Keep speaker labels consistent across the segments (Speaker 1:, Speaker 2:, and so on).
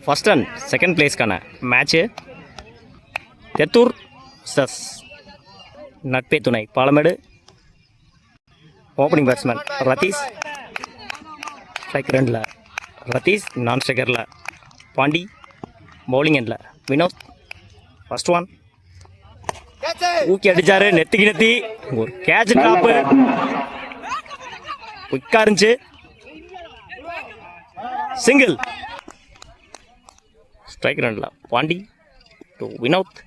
Speaker 1: First and second பிளேஸ்க்கான match Thethur சஸ் நட்பே துணை Palamedu. Opening batsman Ratheesh, strike ரெண்டில் ரதீஷ், நான் ஸ்ட்ரைக்கரில் பாண்டி, பவுலிங் எண்டில் வினோத். ஃபர்ஸ்ட் ஒன் ஊக்கி அடித்தார், நெத்திக்கு நெத்தி ஒரு கேட்ச் ட்ராப்பு குயிக்காக இருந்துச்சு. சிங்கிள். ஸ்ட்ரைக் ரெண்டில் Pandi to Vinod.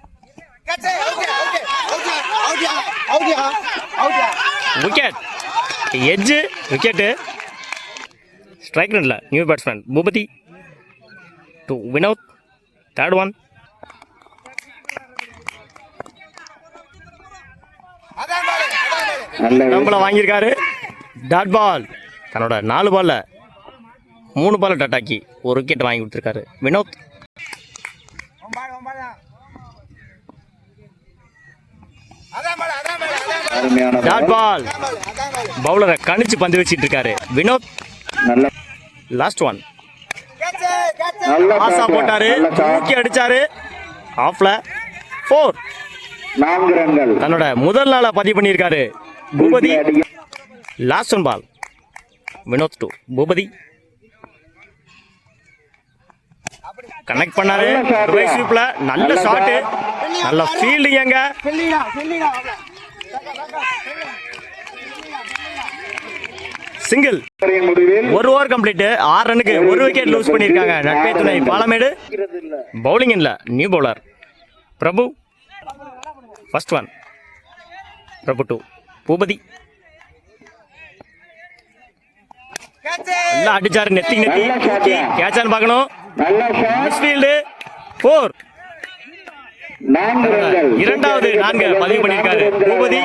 Speaker 1: Wicket edge wicket. Strike ரெண்டில் new batsman Boopathi to Vinod. Third one நம்மள வாங்கியிருக்காரு. Dot ball. தன்னோட 4 பாலில் 3 பால் டாட்டாக்கி ஒரு விக்கெட் வாங்கி கொடுத்துருக்காரு வினோத். Dot ball. பவுலரை கணிச்சு பந்து வச்சிட்டு இருக்காரு வினோத். லாஸ்ட் ஒன் ஆசா போட்டாரு, தூக்கி அடிச்சாரு, ஆஃப்ல 4. தன்னோட முதல் நாள பதிவு பண்ணியிருக்காரு Bhupathi. Last one ball Vinod to Bhupathi. Connect பண்ணாரு ஸ்வீப்ல. நல்ல ஷாட், நல்ல ஃபீல்டிங். எங்க சிங்கிள். ஒரு ஓவர் கம்ப்ளீட். 6 ரன்னுக்கு ஒரு விக்கெட் லூஸ் பண்ணியிருக்காங்க நட்பே துணை பாலமேடு. பவுலிங் இல்ல new bowler Prabhu. First one Prabhu to Bhupathi. நல்லா அடிச்சாரு, நெத்தி நெத்தி தூக்கி கேட்சான்னு பார்க்கணும். மிஸ்ஃபீல்டு 4. இரண்டாவது 4 பதிவு பண்ணியிருக்காரு பூபதி.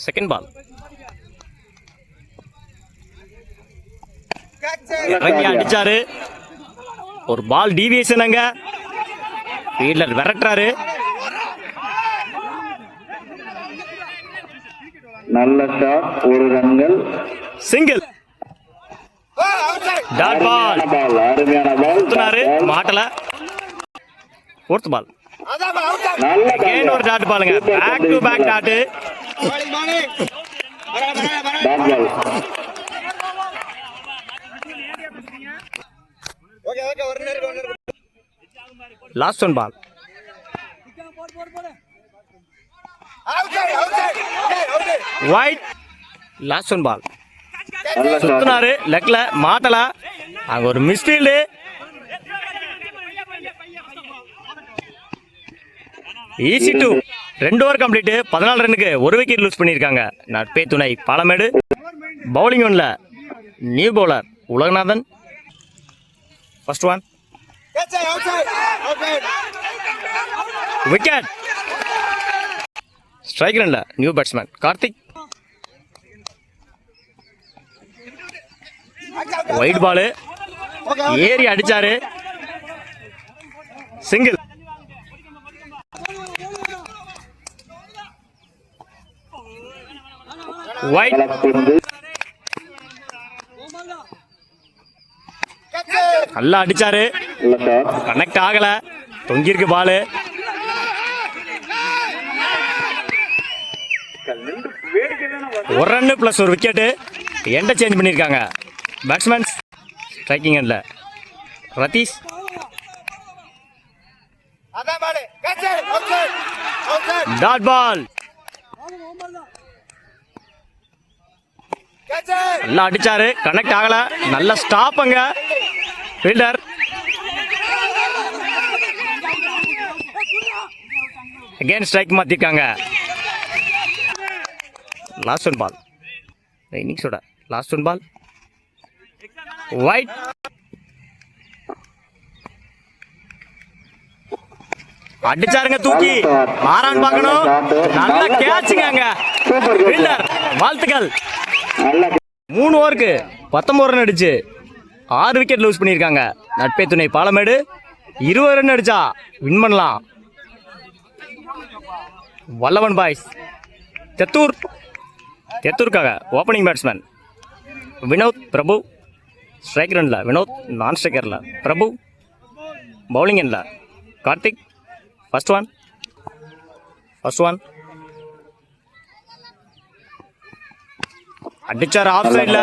Speaker 1: செகண்ட் பால் இறங்கி அடிச்சாரு, ஒரு பால் டீவியேஷன். அங்க ஃபீல்டர் விரட்டுறாரு.
Speaker 2: நல்ல ஷாட், ஒரு ரன்கள்.
Speaker 1: சிங்கிள். Dot ball.
Speaker 2: அருமையான பால்.
Speaker 1: மாட்டல. ஃபோர்த் பால் ஒரு டாட் பாலுங்க. Back to back dot. Last one ball wide. Last one ball சுத்தினாரு, லெக்ல மாட்டல. அங்க ஒரு மிஸ்ஃபீல்டு. ஈஸி 2. 2 over complete. 14 ரன்னுக்கு ஒரு விக்கெட் லூஸ் பண்ணியிருக்காங்க நட்பே துணை பாலமேடு. பவுலிங் ஒன்ல new bowler Ulaganathan. First one wicket. Strike ரன்ல new batsman Karthik. Wide ball ஏறி அடிச்சாரு. சிங்கிள். ஒயிட். நல்லா அடிச்சாரு, கனெக்ட் ஆகல, தொங்கிருக்கு பாலு. ஒரு ரன் பிளஸ் ஒரு விக்கெட். எண்ட சேஞ்ச் பண்ணியிருக்காங்க பேட்ஸ்மேன்ஸ். ஸ்ட்ரைக்கிங் எண்ட்ல ரதீஷ். Dot ball. நல்லா அடிச்சாரு, கனெக்ட் ஆகல. நல்ல ஸ்டாப். அங்க ஃபீல்டர் அகைன் ஸ்ட்ரைக் மாத்திருக்காங்க. லாஸ்ட் ஒன் பால் இன்னிங்ஸோட லாஸ்ட் ஒன் பால் வைட். அடிச்சாருங்க, தூக்கி மாறான்னு பார்க்கணும். நல்ல கேட்சுங்க. அங்க ஃபீல்டர் வாழ்த்துக்கள். 3 ஓவருக்கு 19 ரன் அடிச்சு 6 விக்கெட் லூஸ் பண்ணியிருக்காங்க நட்பே துணை பாலமேடு. 20 ரன் அடிச்சா வின் பண்ணலாம். வல்லவன் பாய்ஸ் தெத்தூருக்காக opening batsman Vinod Prabhu. Strike ரன்ல வினோத், நான் ஸ்ட்ரைக்கரில் பிரபு. பவுலிங் இல்லை கார்த்திக். ஃபர்ஸ்ட் ஒன் அடிச்சார் ஆஃப் சைடில்.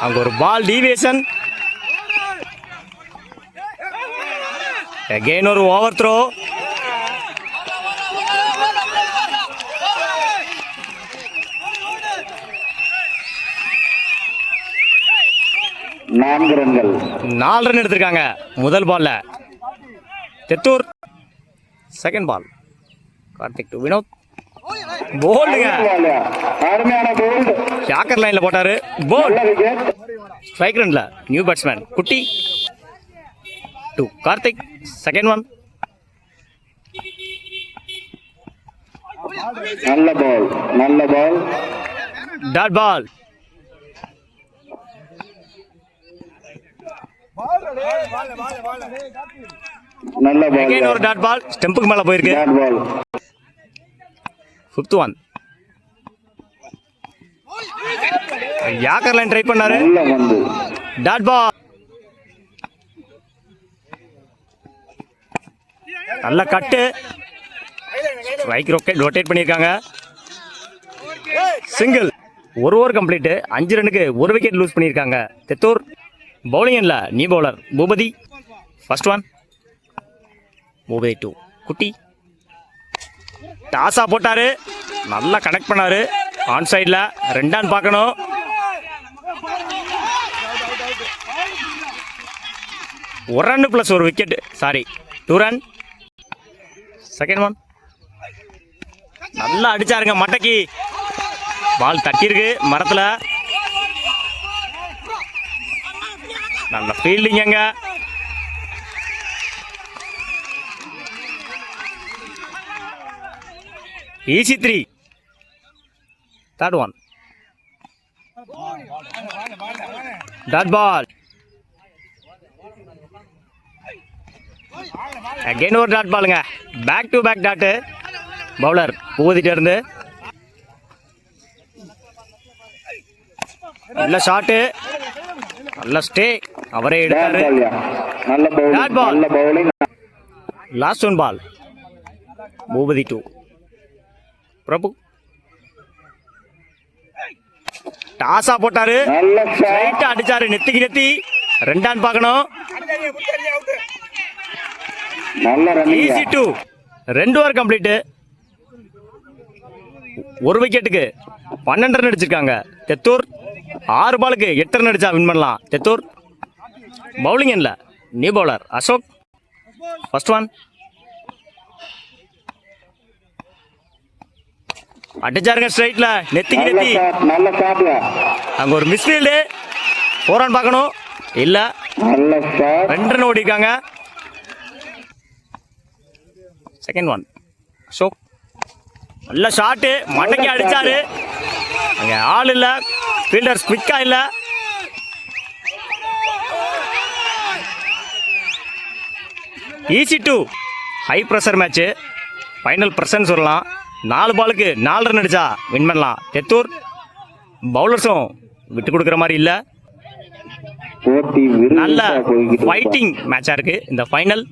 Speaker 1: அங்க ஒரு பால் டீவியேஷன். அகைன் ஒரு ஓவர் த்ரோ.
Speaker 2: நான்கு ரன்கள்.
Speaker 1: 4 ரன் எடுத்திருக்காங்க முதல் பால்ல. தெத்தூர். Second ball Karthik to Vinod. போல்டுங்க,
Speaker 2: அருமையான போல்டு.
Speaker 1: ஷாக்கர் லைன்ல போட்டாரு. போல்.
Speaker 2: நல்ல விக்கெட்.
Speaker 1: ஸ்ட்ரைக் ரன்ல new batsman Kutty to Karthik. Second one.
Speaker 2: நல்ல பால்.
Speaker 1: Dot ball.
Speaker 2: நல்ல பால்.
Speaker 1: அகைன் ஒரு டாட் பால். ஸ்டெம்புக்கு மேல போயிருக்கு.
Speaker 2: Dot ball.
Speaker 1: Fifth one. Yorker line try பண்ணாரு.
Speaker 2: நல்ல பந்து.
Speaker 1: Dot ball. நல்ல கட்டு. ஸ்ட்ரைக் ரொட்டேட் பண்ணியிருக்காங்க. சிங்கிள். ஒரு ஓவர் கம்ப்ளீட். 5 ரனுக்கு 1 விக்கெட் லூஸ் பண்ணியிருக்காங்க தெத்தூர். பவுலிங் இல்லை நீ bowler Bhupathi. First one. Bhupathi 2 குட்டி. டாஸா போட்டாரு. நல்லா கனெக்ட் பண்ணாரு ஆன் சைடில். 2 ரன் பார்க்கணும். ஒரு ரன் ப்ளஸ் ஒரு wicket. Sorry 2 run. Second one. நல்லா அடிச்சாருங்க மட்டைக்கு. பால் தட்டியிருக்கு மரத்தில். நல்ல ஃபீல்டிங்க. Easy 3. Third one. Dot ball. Again ஒரு டாட் பாலுங்க. Back to back dot. Bowler பூதிட்டு இருந்து. நல்ல ஷாட்டு. நல்ல ஸ்டே. அவரே எடுத்தாரு.
Speaker 2: நல்ல பவுலிங்.
Speaker 1: Dot ball.
Speaker 2: நல்ல bowling.
Speaker 1: Last one ball. Boopathi 2 Prabhu. டாஸா போட்டாரு.
Speaker 2: நல்ல shot.
Speaker 1: ஸ்ட்ரைட்டா அடிச்சாரு நெத்திக்கு நெத்தி. 2 ரன் பார்க்கணும்.
Speaker 2: நல்ல ரன்.
Speaker 1: ஈஸி 2. 2 over complete. 1 விக்கெட்டுக்கு 12 ரன் அடிச்சிருக்காங்க தெத்தூர். 6 பாலுக்கு 8 ரன் அடிச்சா வின் பண்ணலாம் தெத்தூர். பவுலிங் இல்லை new bowler Ashok. First one. அடிச்சாருங்க ஸ்ட்ரைட்ல நெத்திக்கு
Speaker 2: நல்ல
Speaker 1: நெத்தி.
Speaker 2: shot. நல்ல ஷாட்.
Speaker 1: அங்க ஒரு மிஸ்ஃபீல்டு. 4 ரன் பார்க்கணும். இல்ல
Speaker 2: நல்ல ஷாட்.
Speaker 1: 2 ரன் ஓடிருக்காங்க. Second one. அசோக். நல்ல ஷாட்டு. மடக்கி அடிச்சாரு. அங்க ஆள் இல்ல. ஃபீல்டர்ஸ் குவிக்கா இல்ல. Easy 2. High pressure match. Final ப்ரெஷர்னு சொல்லலாம். 4 பாலுக்கு 4 ரன் அடிச்சா வின் பண்ணலாம் தெத்தூர். பவுலர்ஸும் விட்டு கொடுக்குற மாதிரி இல்லை.
Speaker 2: போட்டி
Speaker 1: நல்ல
Speaker 2: விறுவிறுப்பா போய்கிட்டு இருக்கு.
Speaker 1: ஃபைட்டிங் மேட்சாக இருக்கு இந்த ஃபைனல்.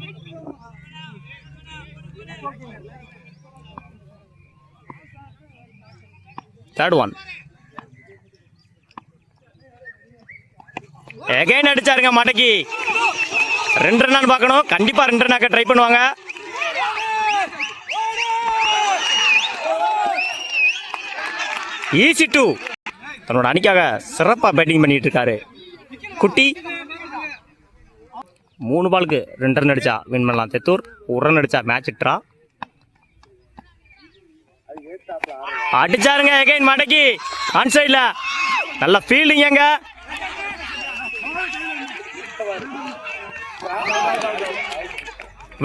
Speaker 1: Third one. எகைன் அடிச்சாருங்க மடக்கி. 2 ரன் பார்க்கணும். கண்டிப்பா 2 ரன்னாக்க ட்ரை பண்ணுவாங்க. ஈஸி 2. தன்னோட அணிக்காக சிறப்பாக பேட்டிங் பண்ணிட்டு இருக்காரு குட்டி. 3 பாலுக்கு 2 ரன் அடிச்சா வின் பண்ணலாம் தெத்தூர். 1 ரன் அடிச்சா மேட்ச் ட்ரா. அடிச்சாருங்க எகைன் மடக்கி ஆன் சைட்ல. நல்ல ஃபீல்டிங் எங்க.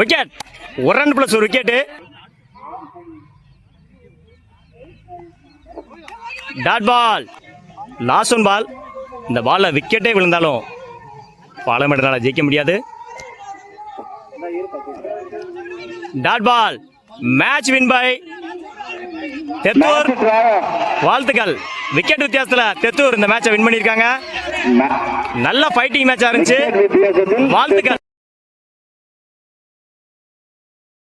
Speaker 1: Wicket. 1 run plus 1 wicket. Dot ball. Last one ball. இந்த பால்ல விக்கெட்டே விழுந்தாலும் பாலமேடனால ஜெயிக்க முடியாது. Dot ball. Match win by Thethur. வாழ்த்துக்கள். விக்கெட் வித்தியாசத்துல தெத்தூர் இந்த மேட்சை வின் பண்ணியிருக்காங்க.
Speaker 2: ம-
Speaker 1: நல்ல ஃபைட்டிங் மேட்சா இருந்துச்சு.
Speaker 2: வித்தியாசத்தில்
Speaker 1: வாழ்த்துக்கள்.